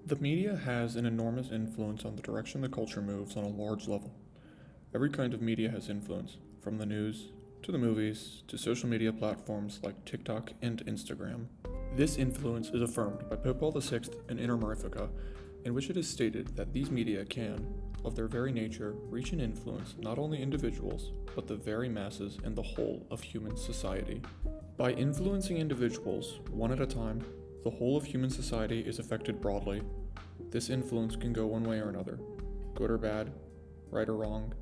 The media has an enormous influence on the direction the culture moves on a large level. Every kind of media has influence, from the news, to the movies, to social media platforms like TikTok and Instagram. This influence is affirmed by Pope Paul VI in Inter Mirifica, in which it is stated that these media can, of their very nature, reach and influence not only individuals, but the very masses and the whole of human society. By influencing individuals, one at a time, the whole of human society is affected broadly. This influence can go one way or another, good or bad, right or wrong,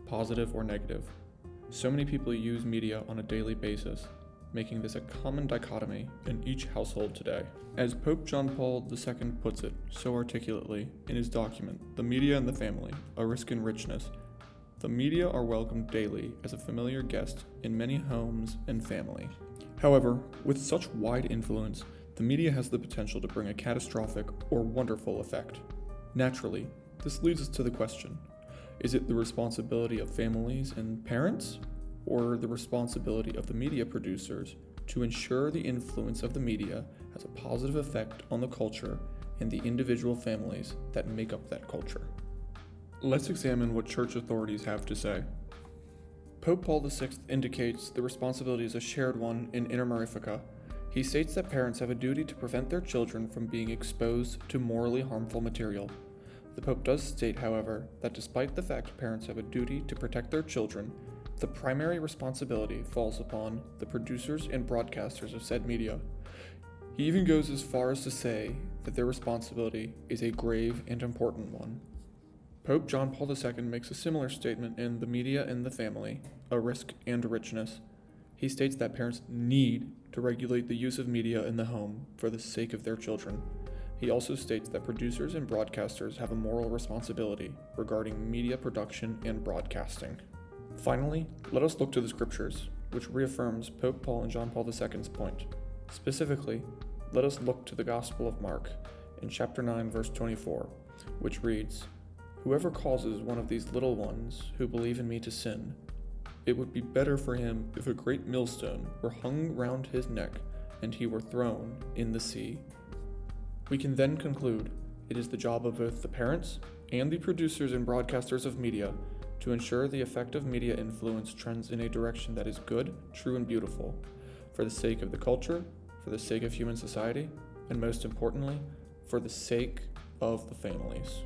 positive or negative. So many people use media on a daily basis, making this a common dichotomy in each household today. As Pope John Paul II puts it so articulately in his document, The Media and the Family, A Risk in Richness, the media are welcomed daily as a familiar guest in many homes and family. However, with such wide influence, the media has the potential to bring a catastrophic or wonderful effect. Naturally, this leads us to the question, is it the responsibility of families and parents, or the responsibility of the media producers to ensure the influence of the media has a positive effect on the culture and the individual families that make up that culture? Let's examine what church authorities have to say. Pope Paul VI indicates the responsibility is a shared one in Inter Mirifica. He states that parents have a duty to prevent their children from being exposed to morally harmful material. The Pope does state, however, that despite the fact parents have a duty to protect their children, the primary responsibility falls upon the producers and broadcasters of said media. He even goes as far as to say that their responsibility is a grave and important one. Pope John Paul II makes a similar statement in The Media and the Family, A Risk and Richness. He states that parents need to regulate the use of media in the home for the sake of their children. He also states that producers and broadcasters have a moral responsibility regarding media production and broadcasting. Finally, let us look to the scriptures, which reaffirms Pope Paul and John Paul II's point. Specifically, let us look to the Gospel of Mark in chapter 9, verse 24, which reads, "Whoever causes one of these little ones who believe in me to sin, it would be better for him if a great millstone were hung round his neck and he were thrown in the sea." We can then conclude it is the job of both the parents and the producers and broadcasters of media to ensure the effective media influence trends in a direction that is good, true, and beautiful, for the sake of the culture, for the sake of human society, and most importantly, for the sake of the families.